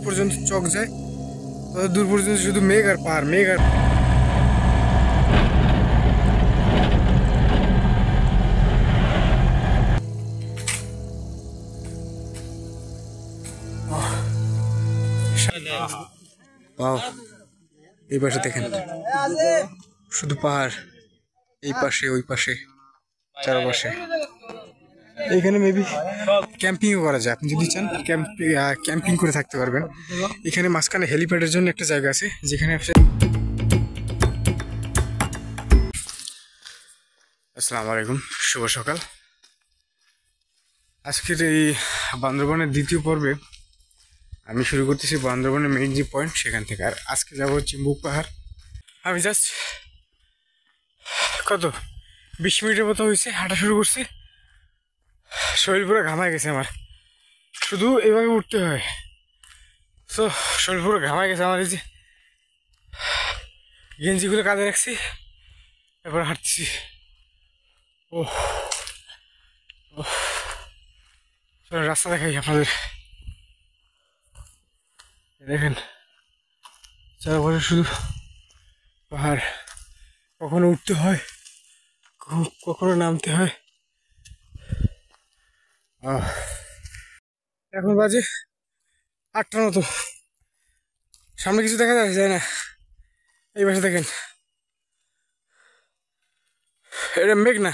পর্যন্ত চোখ যায় তত দূর পর্যন্ত শুধু মেঘ আর পাহাড়, মেঘ আর এই পাশে দেখেন শুধু পাহাড়, এই পাশে ওই পাশে চারপাশে। এখানে মেবি ক্যাম্পিংও করা যায়, আপনি যদি চান ক্যাম্পিং করে থাকতে পারবেন। এখানে মাঝখানে হেলিপ্যাডের জন্য একটা জায়গা আছে যেখানে। আসসালামু আলাইকুম, শুভ সকাল। আজকের এই বান্দরবনের দ্বিতীয় পর্বে আমি শুরু করতেছি বান্দরবনের মেইন যে পয়েন্ট সেখান থেকে। আর আজকে যাবো চিম্বুক পাহাড়। আমি জাস্ট কত 20 মিনিটের মতো হয়েছে হাঁটা শুরু করছি, শরীর পুরো ঘামায় গেছে আমার, শুধু এভাবে উঠতে হয়। তো শরীর পুরো ঘামায় গেছে আমার, এই যে গেঞ্জিগুলো কাঁধে রাখছি, এরপর হাঁটছি। রাস্তা দেখাই আপনাদের, দেখেন চারপাশে শুধু পাহাড়, কখনো উঠতে হয় কখনো নামতে হয়। এখন বাজে 8টার মতো, সামনে কিছু দেখা যায় না। এই পাশে দেখেন, এটা মেঘ না,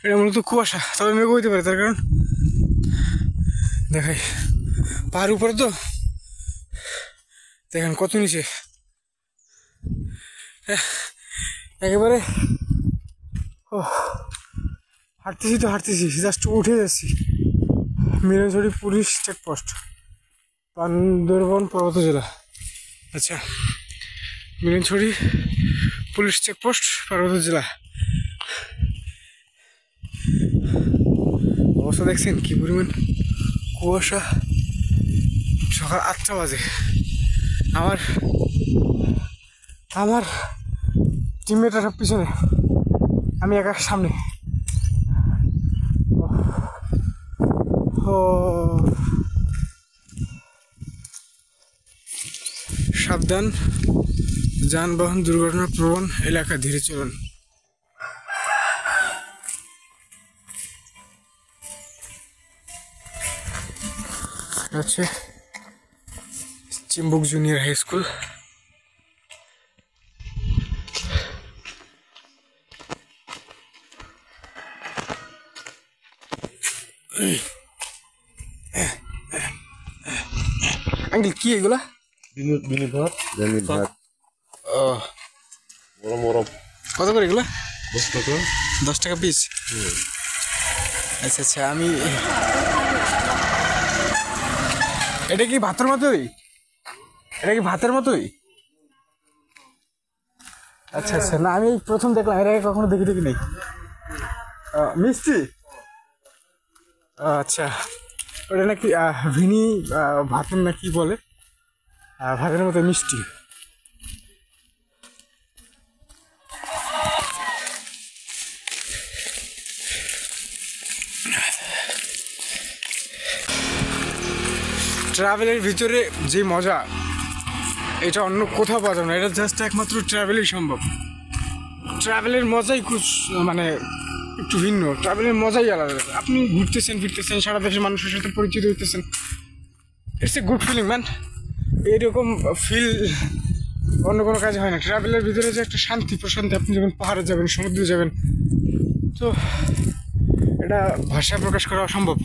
এটা মূলত কুয়াশা, তবে মেঘ হইতে পারে, তার কারণ দেখাই পাহাড় উপরে তো দেখেন কত নিচে, একেবারে হাঁটতেছি জাস্ট উঠে যাচ্ছি। মিরনছড়ি পুলিশ চেকপোস্ট, বান্দরবন পর্বত জেলা। আচ্ছা, মিরনছড়ি পুলিশ চেকপোস্ট, পর্বত জেলা। অবস্থা দেখছেন কি পরিমাণ কুয়াশা। সকাল 8টা বাজে। আমার টিমমেটরা সব পিছনে, আমি একা সামনে। সাবধান, যানবাহন দুর্ঘটনা প্রবণ এলাকা, ধীরে চলুন। হচ্ছে Chimbuk junior high school. Uncle কি এগুলা? ভাত। কত করে এগুলা? 10 টাকা পিস। আচ্ছা, আমি এটা কি ভাতের মতোই? আচ্ছা, না আমি প্রথম দেখলাম, এর আগে কখনো দেখি নেই। মিষ্টি, আচ্ছা, ওটা নাকি ভিনি ভাতের না কি বলে, ভাতের মতো মিষ্টি। ট্রাভেলের ভিতরে যে মজা, এটা অন্য কোথাও পাওয়া যাবে না, এটা জাস্ট একমাত্র ট্রাভেলেই সম্ভব। ট্রাভেলের মজাই মানে একটু ভিন্ন, ট্রাভেলের মজাই আলাদা। আপনি ঘুরতেছেন ফিরতেছেন, সারা দেশের মানুষের সাথে পরিচিত হইতেছেন, it's a good feeling man. এইরকম ফিল অন্য কোনো কাজে হয় না। ট্রাভেলের ভিতরে যে একটা শান্তি প্রশান্তি, আপনি যখন পাহাড়ে যাবেন, সমুদ্রে যাবেন, তো এটা ভাষায় প্রকাশ করা অসম্ভব।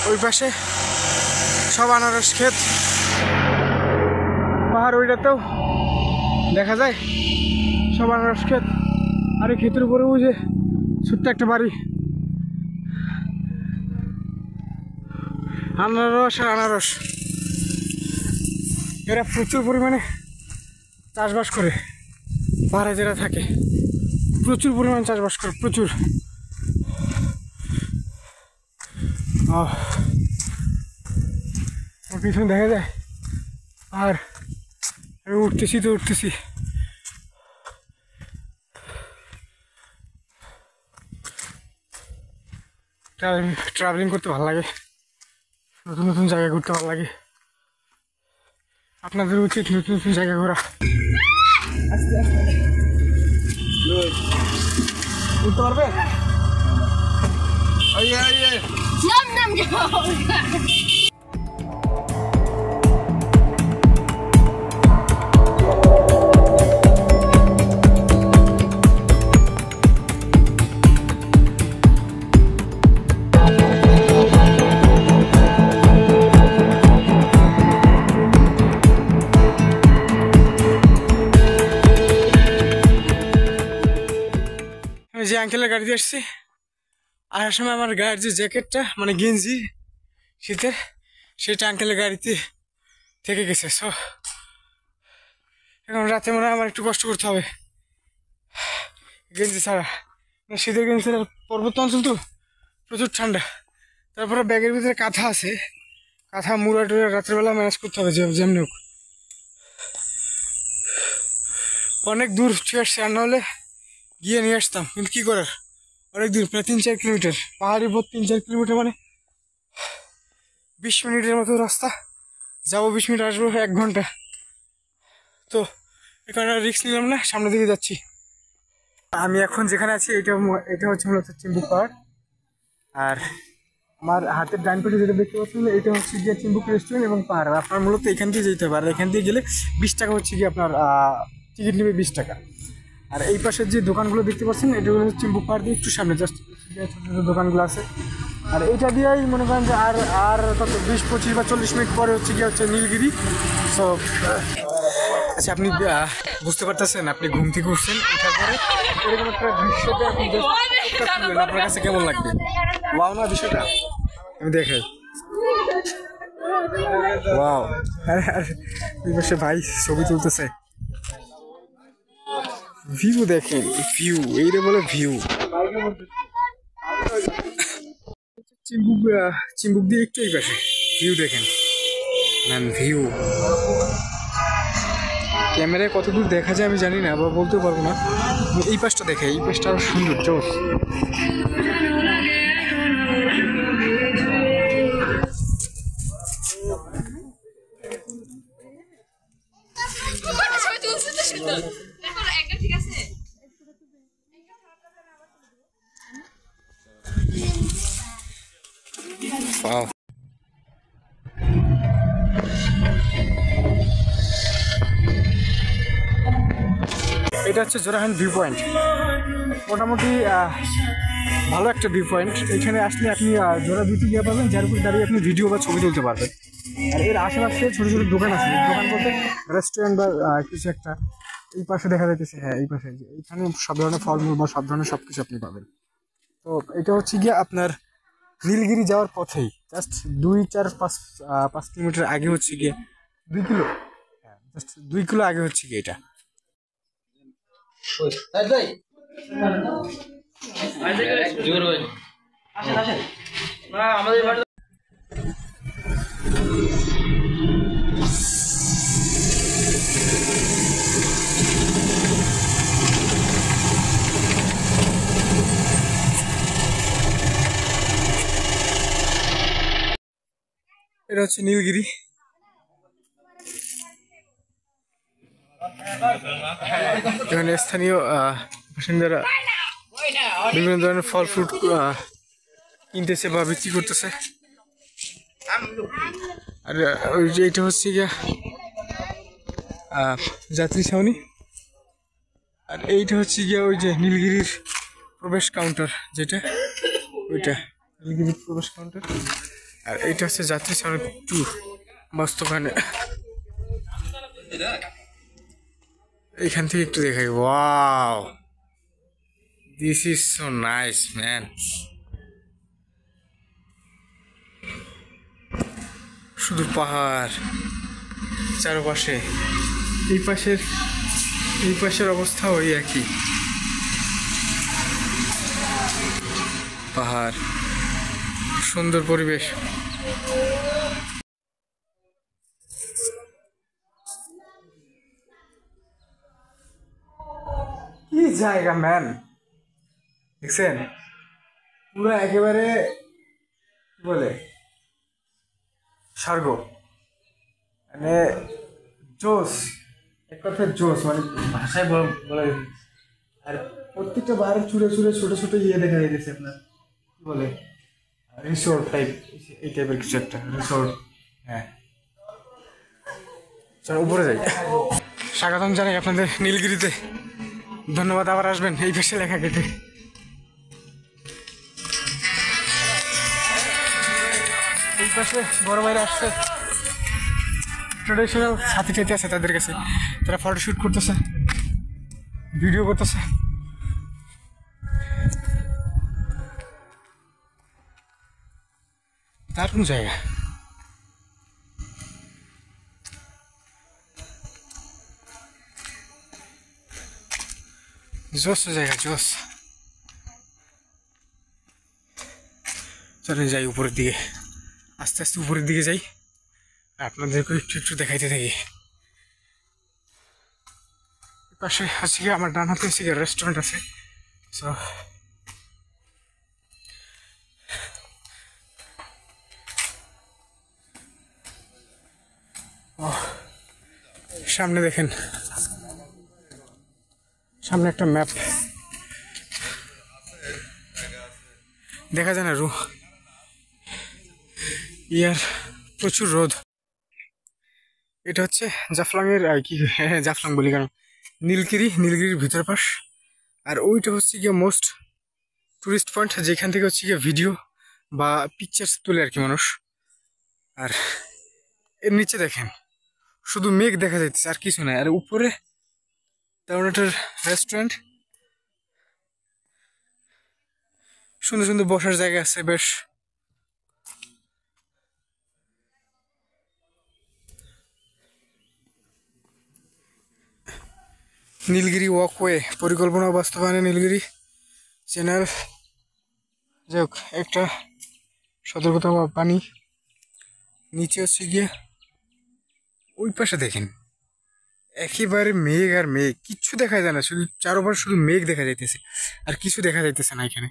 ওই পাশে সব আনারস ক্ষেত, পাহাড় ওইটাতেও দেখা যায় সব আনারস ক্ষেত। আর এই ক্ষেতের উপরে ওই যে ছোট্ট একটা বাড়ি, আনারস আর আনারস। এরা প্রচুর পরিমাণে চাষবাস করে, পাহাড়ে যারা থাকে প্রচুর পরিমাণে চাষবাস করে, প্রচুর। পিছনে দেখা যায় আর উঠতেছি তো উঠতেছি। ট্রাভেলিং করতে ভালো লাগে, নতুন নতুন জায়গা ঘুরতে ভালো লাগে। আপনাদের উচিত নতুন নতুন জায়গা ঘোরা। উঠতে পারবেন? আমি যে আঙ্কেলের গাড়িতে আসছি, আসার সময় আমার গায়ের যে জ্যাকেটটা মানে গেঞ্জি শীতের, সেটা আঙ্কেলের গাড়িতে থেকে গেছে। সো এখন রাতে মনে হয় আমার একটু কষ্ট করতে হবে গেঞ্জি ছাড়া। শীতের গেঞ্জি ছাড়া, পর্বত অঞ্চল তো প্রচুর ঠান্ডা। তারপরে ব্যাগের ভিতরে কাঁথা আছে, কাঁথা মুড়া টুড়া রাত্রেবেলা ম্যানেজ করতে হবে যেমনি হোক। অনেক দূর ছুঁয়ে আসছে, আর নাহলে গিয়ে নিয়ে আসতাম, কিন্তু কী করার, অনেক দূর, প্রায় 3-4 কিলোমিটার পাহাড়ি পথ। 3-4 কিলোমিটার মানে 20 মিনিটের মতো রাস্তা, যাবো 20 মিনিট, আসবো 1 ঘন্টা। তো এখানে রিস্ক নিলাম না, সামনের দিকে যাচ্ছি। আমি এখন যেখানে আছি এটা হচ্ছে মূলত চিম্বুক পাহাড়। আর আমার হাতের ডান পাশে যেটা দেখতে পাচ্ছেন, এটা হচ্ছে গিয়ে চিম্বুক রেস্টুরেন্ট এবং পাহাড়। আপনার মূলত এখান দিয়ে যেতে হবে, আর এখান দিয়ে গেলে 20 টাকা হচ্ছে গিয়ে আপনার টিকিট নেবে 20 টাকা। আর এই পাশের যে দোকানগুলো দেখতে পাচ্ছেন, এটাগুলো হচ্ছে চিম্বুক পাহাড় দিয়ে একটু সামনে জাস্ট ছোটো ছোটো দোকানগুলো আছে। আর এইটা দিয়েই মনে করেন যে আর কত 20-25 বা 40 মিনিট পরে হচ্ছে নীলগিরি। সো আচ্ছা, আপনি বুঝতে পারতেছেন, আপনি ঘুম থেকে উঠছেন, ওঠার পরে এরকম একটা দৃশ্যটা আপনি শুনলেন, আপনার কাছে কেমন লাগবে? ওয়াও না দৃশ্যটা? আমি দেখাই। ওয়াও! এই পাশে ভাই ছবি তুলতেছে। ভিউ দেখেন, ভিউ, এইটা বলে ভিউ। চিম্বুক দিয়ে একটু এই পাশে ভিউ দেখেন, ম্যান, ভিউ। ক্যামেরায় কত দূর দেখা যায় আমি জানি না, বা বলতেও পারবো না। এই পাশটা দেখে, এই পাশটা আরো সুন্দর, জোস। Wow. এটা হচ্ছে জোড়াহান ভিউ পয়েন্ট। মোটামুটি ভালো একটা ভিউ পয়েন্ট। এখানে আসলে আপনি জোড়া দুটি গিয়ে পাবেন, যার উপর দাঁড়িয়ে আপনি ভিডিও বা ছবি তুলতে পারবেন। আর এর আশেপাশে ছোটো ছোটো দোকান আছে, দোকান বলতে রেস্টুরেন্ট বা কিছু একটা। এই পাশে দেখা যাইতেছে, হ্যাঁ এই পাশে, এখানে সব ধরনের ফলমূল বা সব ধরনের সব কিছু আপনি পাবেন। তো এটা হচ্ছে গিয়ে আপনার নীলগিরি যাওয়ার পথেই, জাস্ট 2-4-5 কিলোমিটার আগে হচ্ছে গিয়ে 2 কিলো, হ্যাঁ জাস্ট 2 কিলো আগে হচ্ছে গিয়ে এটা। এটা হচ্ছে নীলগিরি। এখানে স্থানীয় বাসিন্দারা বিভিন্ন ধরনের ফল ফ্রুট কিনতেছে বা বিক্রি করতেছে। আর ওই যে এটা হচ্ছে গিয়া যাত্রী ছাউনি, আর এইটা হচ্ছে গিয়া ওই যে নীলগিরির প্রবেশ কাউন্টার, যেটা ওইটা নীলগিরির প্রবেশ কাউন্টার। আর এইটা হচ্ছে যাত্রী ছাউনি 2 মস্তখানে। এইখান থেকে একটু দেখাই। Wow, this is so nice man. শুধু পাহাড় চারপাশে, এই পাশের অবস্থা ওই একই, পাহাড় সুন্দর পরিবেশ। কি জায়গা ম্যান, দেখছেন পুরো একেবারে কি বলে স্বর্গ, মানে জোস, এক কথায় জোস, মানে ভাষায় বলা যায়। আর প্রত্যেকটা বাড়ি চুড়ে চুড়ে ছোট ছোট ইয়ে দেখা যাইতেছে আপনার কি বলে রিসোর্ট টাইপ, এই টাইপের কিছু একটা রিসোর্ট। হ্যাঁ চলো উপরে যাই। স্বাগতম জানাই আপনাদের নীলগিরিতে, ধন্যবাদ, আবার আসবেন এই পাশে লেখা কেটে। এই পাশে বড় ভাইরা আসছে, ট্রেডিশনাল সাথী টাইতে আছে তাদের কাছে, তারা ফটোশ্যুট করতেছে, ভিডিও করতেছে। দারুণ জায়গা। জোস জায়গা, জোস। চলেন যাই উপরের দিকে, আস্তে আস্তে উপরের দিকে যাই, আপনাদেরকে একটু একটু দেখাইতে থাকি। পাশে আছে কি আমার ডান হাতে আছে কি রেস্টুরেন্ট আছে। সো সামনে দেখেন, সামনে একটা ম্যাপ দেখা যায় না, ইয়ার প্রচুর রোদ। এটা হচ্ছে জাফলংয়ের কি, হ্যাঁ জাফলং বলি কারণ নীলগিরি, নীলগিরির ভিতর পাশ। আর ওইটা হচ্ছে গিয়ে মোস্ট টুরিস্ট পয়েন্ট, যেখান থেকে হচ্ছে গিয়ে ভিডিও বা পিকচার্স তুলে আর কি মানুষ। আর এর নিচে দেখেন শুধু মেঘ দেখা যাইতেছে আর কিছু নাই। আর উপরে তেমন একটা রেস্টুরেন্ট, সুন্দর সুন্দর বসার জায়গা আছে বেশ। নীলগিরি ওয়াকওয়ে পরিকল্পনা বাস্তবায়নে নীলগিরি চ্যানেল। যাই হোক, একটা সতর্কতা পানি নিচে হচ্ছে গিয়ে ওই পাশে দেখেন একেবারে মেঘ আর মেঘ, কিচ্ছু দেখা যায় না, শুধু চারোপার শুধু মেঘ দেখা যাইতেছে আর কিছু দেখা যাইতেছে না এখানে।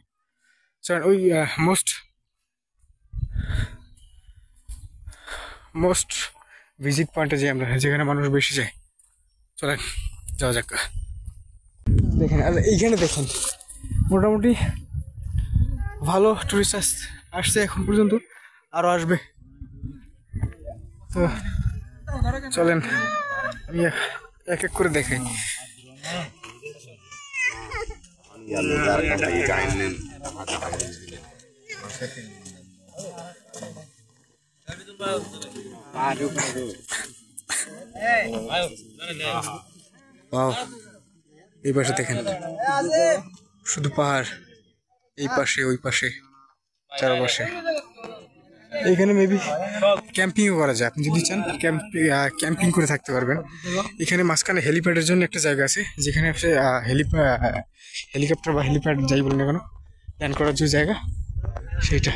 ওই মোস্ট ভিজিট পয়েন্টে যে আমরা, যেখানে মানুষ বেশি যায়, চলেন যাওয়া যাক। দেখেন আর এইখানে দেখেন মোটামুটি ভালো টুরিস্ট আসছে এখন পর্যন্ত, আরও আসবে। তো চলেন আমি এক এক করে দেখাই। এই পাশে দেখেন শুধু পাহাড়, এই পাশে ওই পাশে চারপাশে। এখানে মেবি ক্যাম্পিংও করা যায়, আপনি যদি চান ক্যাম্পিং করে থাকতে পারবেন। এখানে মাঝখানে হেলিপ্যাডের জন্য একটা জায়গা আছে, যেখানে হেলিকপ্টার বা হেলিপ্যাড যাই বলুন না কেন ল্যান্ড করার যে জায়গা সেইটা।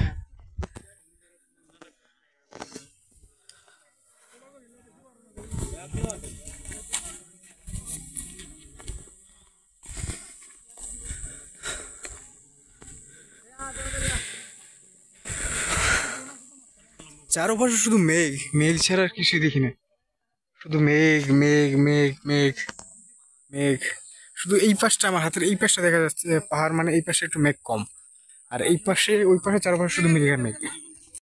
চারপাশে শুধু মেঘ, মেঘ ছাড়া আর কিছুই দেখি না, শুধু মেঘ মেঘ মেঘ মেঘ মেঘ। শুধু এই পাশটা, আমার হাতের এই পাশটা দেখা যাচ্ছে পাহাড়, মানে এই পাশে একটু মেঘ কম, আর এই পাশে ওই পাশে চারপাশে শুধু মেঘ আর মেঘ।